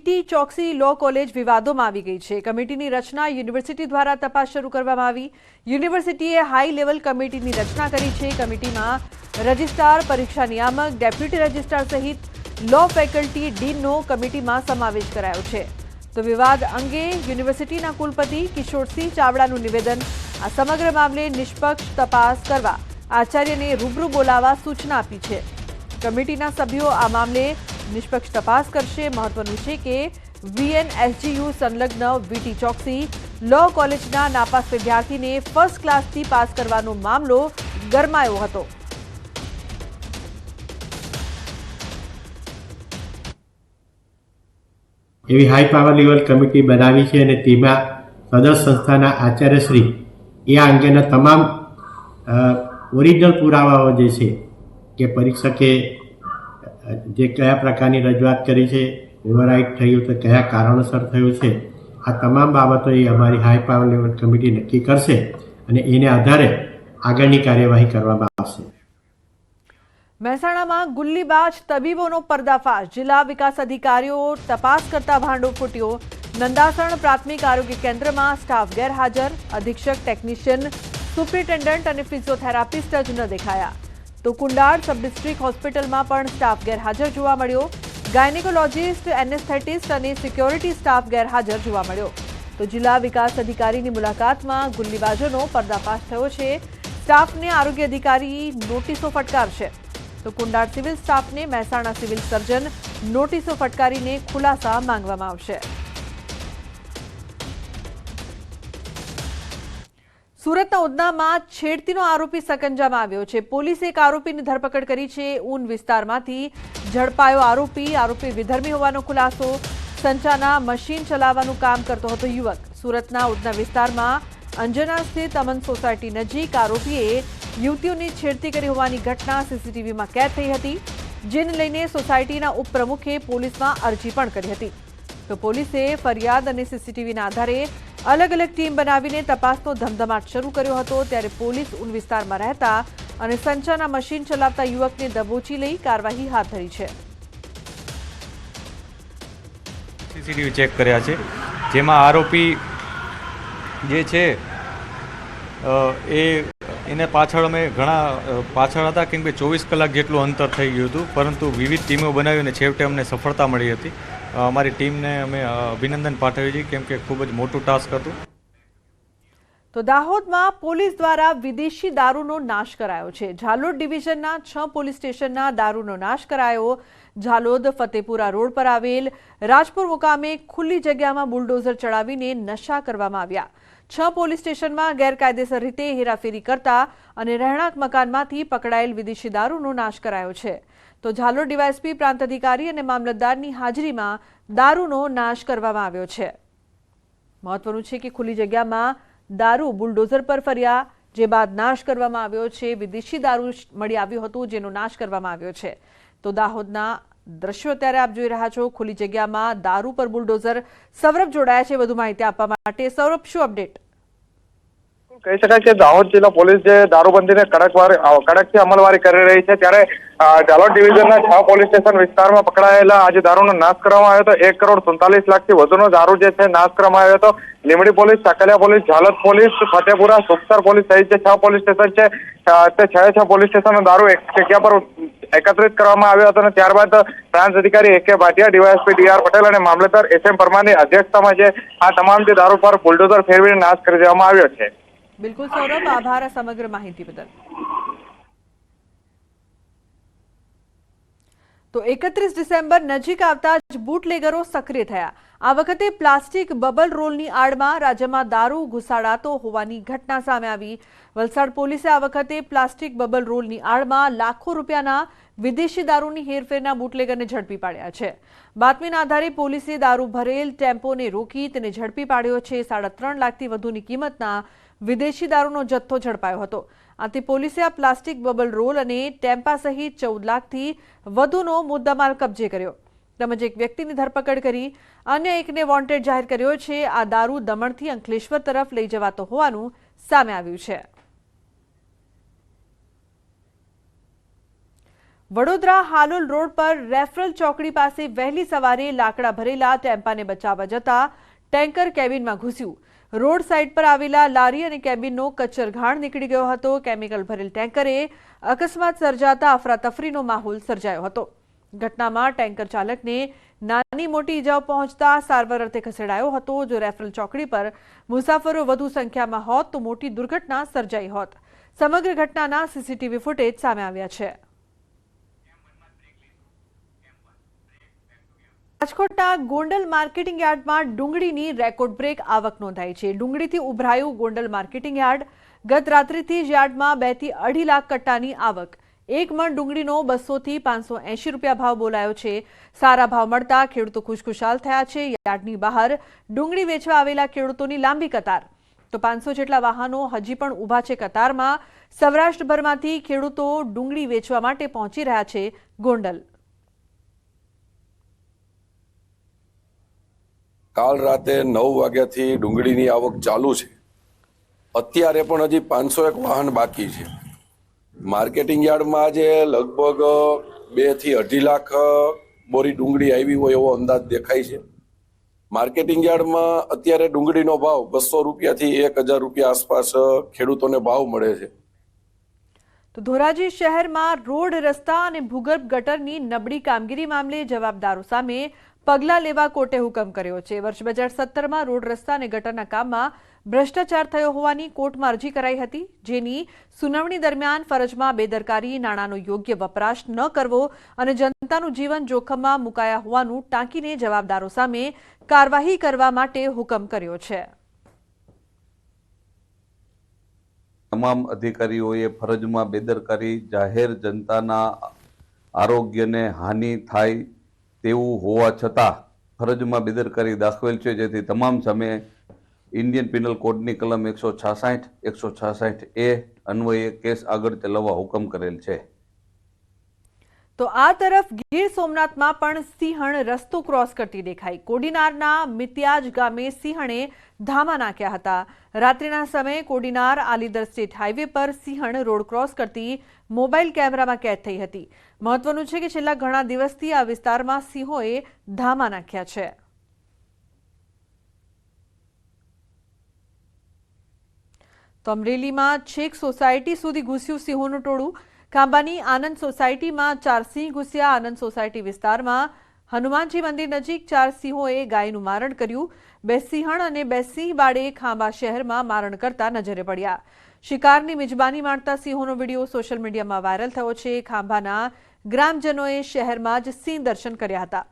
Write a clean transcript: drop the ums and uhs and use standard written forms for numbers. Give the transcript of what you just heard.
વીટી ચોકસી લો college વિવાદોમાં આવી ગઈ છે। કમિટીની રચના યુનિવર્સિટી દ્વારા તપાસ શરૂ કરવામાં આવી। યુનિવર્સિટીએ હાઈ લેવલ કમિટીની રચના કરી છે। કમિટીમાં રજિસ્ટ્રાર, પરીક્ષા નિયામક, ડેપ્યુટી રજિસ્ટ્રાર સહિત લો ફેકલ્ટી ડીનનો કમિટીમાં સમાવેશ કરાયો છે। તો વિવાદ અંગે યુનિવર્સિટીના કુલપતિ કિશોરસિંહ ચાવડાનું નિવેદન। આ સમગ્ર મામલે નિષ્પક્ષ તપાસ કરવા આચાર્યને રૂબરૂ બોલાવવા સૂચના આપી છે। કમિટીના સભ્યો આ મામલે નિષ્પક્ષ તપાસ કરશે। મહત્વનું છે કે વીએનએસજીયુ સંલગ્ન વીટી ચોકસી લો કોલેજના નાપાસ વિદ્યાર્થીને ફર્સ્ટ ક્લાસથી પાસ કરવાનો મામલો ગરમાયો હતો। એવી હાઈ પાવર લેવલ કમિટી બનાવી છે અને તેમાં સદર સંસ્થાના આચાર્યશ્રી એ આ અંગેના તમામ ઓરિજિનલ પુરાવાઓ જે છે કે પરીક્ષકે જે કયા પ્રકારની રજૂઆત કરી છે, ઓવરરાઇટ થયું તો કયા કારણોસર થયું છે, આ તમામ બાબતો એ અમારી હાઈ પાવર લેવલ કમિટી નક્કી કરશે અને એને આધારે આગળની કાર્યવાહી કરવામાં આવશે। મહેસાણામાં ગુલ્લીબાજ તબીબોનો પર્દાફાશ। જિલ્લા વિકાસ અધિકારીઓ તપાસ કરતા ભાંડો ફૂટ્યો। નંદાસણ પ્રાથમિક આરોગ્ય કેન્દ્રમાં સ્ટાફ ગેરહાજર। અધિક્ષક, ટેકનિશિયન, સુપ્રિન્ટેન્ડન્ટ અને ફિઝિયોથેરાપિસ્ટ જ ન દેખાયા। તો કુંડાળ સબ ડિસ્ટ્રિક્ટ હોસ્પિટલમાં પણ સ્ટાફ ગેરહાજર જોવા મળ્યો। ગાયનેકોલોજીસ્ટ, એનેસ્થેટિસ્ટ અને સિક્યોરિટી સ્ટાફ ગેરહાજર જોવા મળ્યો। તો જિલ્લા વિકાસ અધિકારીની મુલાકાતમાં ગુલ્લીબાજોનો પર્દાફાશ થયો છે। સ્ટાફને આરોગ્ય અધિકારી નોટિસો ફટકારશે। તો કુંડાળ સિવિલ સ્ટાફને મહેસાણા સિવિલ સર્જન નોટિસો ફટકારીને ખુલાસા માંગવામાં આવશે। સુરતના ઉધનામાં છેડતીનો આરોપી સકંજામાં આવ્યો છે। પોલીસે એક આરોપીની ધરપકડ કરી છે। ઊન વિસ્તારમાંથી ઝડપાયો આરોપી વિધર્મી હોવાનો ખુલાસો। સંચાના મશીન ચલાવવાનું કામ કરતો હતો યુવક। સુરતના ઉધના વિસ્તારમાં અંજના સ્થિત અમન સોસાયટી નજીક આરોપીએ યુવતીઓની છેડતી કરી હોવાની ઘટના સીસીટીવીમાં કેદ થઈ હતી, જેને લઈને સોસાયટીના ઉપપ્રમુખે પોલીસમાં અરજી પણ કરી હતી। તો પોલીસે ફરિયાદ અને સીસીટીવીના આધારે અલગ અલગ ટીમ બનાવીને તપાસનો ધમધમાટ શરૂ કર્યો હતો। ત્યારે પોલીસ ઊન વિસ્તારમાં રહેતા અને સંચાના મશીન ચલાવતા યુવકને દબોચી લઈ કાર્યવાહી હાથ ધરી છે। સીસીટીવી ચેક કર્યા છે, જેમાં આરોપી જે છે એને પાછળ અમે ઘણા પાછળ હતા, કેમ કે 24 કલાક જેટલું અંતર થઈ ગયું હતું, પરંતુ વિવિધ ટીમો બનાવીને છેવટે અમને સફળતા મળી હતી। અમારી ટીમને અમે અભિનંદન પાઠવીએ છીએ, કેમ કે ખૂબ જ મોટું ટાસ્ક હતું। તો દાહોદમાં પોલીસ દ્વારા વિદેશી દારૂનો નાશ કરાયો છે। ઝાલોદ ડિવિઝનના 6 પોલીસ સ્ટેશનના દારૂનો નાશ કરાયો। ઝાલોદ ફતેપુરા રોડ પર આવેલ રાજપુર મુકામે ખુલ્લી જગ્યામાં બુલડોઝર ચડાવીને નશા કરવામાં આવ્યા। 6 પોલીસ સ્ટેશનમાં ગેરકાયદેસર રીતે હેરાફેરી કરતા અને રહેણાંક મકાનમાંથી પકડાયેલ વિદેશી દારૂનો નાશ કરાયો છે। તો ઝાલોદ ડીવાયએસપી, પ્રાંત અધિકારી અને મામલતદારની હાજરીમાં દારૂનો નાશ કરવામાં આવ્યો છે। મહત્વનું છે કે ખુલ્લી જગ્યામાં દારૂ બુલડોઝર પર ફર્યા, જે બાદ નાશ કરવામાં આવ્યો છે। વિદેશી દારૂ મળી આવ્યું હતું, જેનો નાશ કરવામાં આવ્યો છે। તો દાહોદના દ્રશ્યો અત્યારે આપ જોઈ રહ્યા છો। ખુલ્લી જગ્યામાં દારૂ પર બુલડોઝર। સૌરભ જોડાયા છે વધુ માહિતી આપવા માટે। સૌરભ, શું અપડેટ? કહી શકાય કે દાહોદ જિલ્લા પોલીસ જે દારૂબંધીને કડકથી અમલવારી કરી રહી છે, ત્યારે ઝાલોદ ડિવિઝનના 6 પોલીસ સ્ટેશન વિસ્તારમાં પકડાયેલા આજે દારૂનો નાશ કરવામાં આવ્યો હતો। 1,47,00,000થી વધુનો દારૂ જે છે નાશ કરવામાં આવ્યો હતો। Limbdi police, Sakaliya police, Jhalod police, Fatepura, Sukhsar police સહિત જે 6 પોલીસ સ્ટેશન છે, તે 6 પોલીસ સ્ટેશનનો દારૂ એક જગ્યા પર એકત્રિત કરવામાં આવ્યો હતો અને ત્યારબાદ પ્રાંત અધિકારી AK Bhatia, DYSP DR Patel અને મામલતદાર SM પરમારની અધ્યક્ષતામાં જે આ તમામ જે દારૂ પર બુલડોઝર ફેરવીને નાશ કરી દેવામાં આવ્યો છે। બિલકુલ સૌરભ, આભાર આ સમગ્ર માહિતી બદલ। તો 31 ડિસેમ્બર નજીક આવતા જ બુટલેગરો સક્રિય થયા। આ વખતે પ્લાસ્ટિક બબલ રોલની આડમાં રાજ્યમાં દારૂ ઘુસાડાતો હોવાની ઘટના સામે આવી। વલસાડ પોલીસે આ વખતે પ્લાસ્ટિક બબલ રોલની આડમાં લાખો રૂપિયાના વિદેશી દારૂની હેરફેરના બુટલેગરને ઝડપી પાડ્યા છે। બાતમીના આધારે પોલીસે દારૂ ભરેલ ટેમ્પોને રોકી તેને ઝડપી પાડ્યો છે। 3.5 લાખથી વધુની કિંમતના વિદેશી દારૂનો જથ્થો ઝડપાયો હતો। આથી પોલીસે આ પ્લાસ્ટિક બબલ રોલ અને ટેમ્પા સહિત 14 લાખથી વધુનો મુદ્દામાલ કબજે કર્યો, તેમજ એક વ્યક્તિની ધરપકડ કરી અન્ય એકને વોન્ટેડ જાહેર કર્યો છે। આ દારૂ દમણથી અંકલેશ્વર તરફ લઈ જવાતો હોવાનું સામે આવ્યું છે। વડોદરા હાલોલ રોડ પર રેફરલ ચોકડી પાસે વહેલી સવારે લાકડા ભરેલા ટેમ્પાને બચાવવા જતા ટેન્કર કેબિનમાં ઘૂસ્યું. રોડ સાઇડ પર આવેલા લારી અને કેબિનનો કચરઘાણ નીકળી ગયો હતો. કેમિકલ ભરેલ ટેન્કરે અકસ્માત સર્જાતા અફરાતફરીનો માહોલ સર્જાયો હતો. ઘટનામાં ટેન્કર ચાલકને નાની મોટી ઇજાઓ પહોંચતા સારવાર અર્થે ખસેડાયો હતો. જો રેફરલ ચોકડી પર મુસાફરો વધુ સંખ્યામાં હોત તો મોટી દુર્ઘટના સર્જાઈ હોત. સમગ્ર ઘટનાના સીસીટીવી ફૂટેજ સામે આવ્યા છે. રાજકોટના ગોંડલ માર્કેટિંગ યાર્ડમાં ડુંગળીની રેકોર્ડ બ્રેક આવક નોંધાઈ છે. ડુંગળીથી ઉભરાયું ગોંડલ માર્કેટિંગ યાર્ડ. ગત રાત્રિથી જ યાર્ડમાં 2 થી 2.5 લાખ કટ્ટાની આવક. એક મણ ડુંગળીનો 200 થી 580 રૂપિયા ભાવ બોલાયો છે. સારા ભાવ મળતા ખેડૂતો ખુશખુશાલ થયા છે. યાર્ડની બહાર ડુંગળી વેચવા આવેલા ખેડૂતોની લાંબી કતાર. તો 500 જેટલા વાહનો હજી પણ ઊભા છે કતારમાં. સૌરાષ્ટ્રભરમાંથી ખેડૂતો ડુંગળી વેચવા માટે પહોંચી રહ્યા છે ગોંડલ. કાલ રાતે 9 વાગ્યાથી ડુંગળીની આવક ચાલુ છે. અત્યારે પણ હજી 501 વાહન બાકી છે. માર્કેટિંગ યાર્ડમાં આજે લગભગ 2 થી 2.5 લાખ બોરી ડુંગળી આવી હોય એવો અંદાજ દેખાય છે. માર્કેટિંગ યાર્ડમાં અત્યારે ડુંગળીનો ભાવ 200 રૂપિયાથી 1000 રૂપિયા આસપાસ ખેડૂતોને ભાવ મળે છે. તો ધોરાજી શહેરમાં રોડ રસ્તા અને ભૂગર્ભ ગટરની નબળી કામગીરી મામલે જવાબદારો સામે પગલાં લેવા કોર્ટે હુકમ કર્યો છે. વર્ષ 2017માં રોડ રસ્તા અને ગટરના કામમાં ભ્રષ્ટાચાર થયો હોવાની કોર્ટમાં અરજી કરાઈ હતી, જેની સુનાવણી દરમિયાન ફરજમાં બેદરકારી, નાણાંનો યોગ્ય વપરાશ ન કરવો અને જનતાનું જીવન જોખમમાં મુકાયા હોવાનું ટાંકીને જવાબદારો સામે કાર્યવાહી કરવા માટે હુકમ કર્યો છે. તમામ અધિકારીઓએ ફરજમાં બેદરકારી, જાહેર જનતાના આરોગ્યને હાનિ થાય તેવું હોવા છતાં ફરજમાં બેદરકારી દાખવેલ છે, જેથી તમામ સામે ઇન્ડિયન પિનલ કોડની કલમ 166, 166A અન્વયે કેસ આગળ ચલાવવા હુકમ કરેલ છે. તો આ તરફ ગીર સોમનાથમાં પણ સિંહણ રસ્તો ક્રોસ કરતી દેખાઈ. કોડીનારના મિત્યાજ ગામે સિંહણે ધામા નાખ્યા હતા. રાત્રિના સમયે કોડીનાર આલીદર સ્ટેટ હાઈવે પર સિંહણ રોડ ક્રોસ કરતી મોબાઈલ કેમેરામાં કેદ થઈ હતી. મહત્વનું છે કે છેલ્લા ઘણા દિવસથી આ વિસ્તારમાં સિંહોએ ધામા નાખ્યા છે. તો અમરેલીમાં છેક સોસાયટી સુધી ઘૂસ્યું સિંહોનું ટોળું. ખાંભાની આનંદ સોસાયટીમાં 4 સિંહ ઘૂસ્યા. આનંદ સોસાયટી વિસ્તારમાં હનુમાનજી મંદિર નજીક 4 સિંહોએ ગાયનું મારણ કર્યું. 2 સિંહણ અને 2 સિંહ બાળે ખાંભા શહેરમાં મારણ કરતા નજરે પડ્યા. શિકારની મિજબાની માણતા સિંહોનો વિડીયો સોશિયલ મીડિયામાં વાયરલ થયો છે. ખાંભાના ગ્રામજનોએ શહેરમાં જ સિંહ દર્શન કર્યા હતા.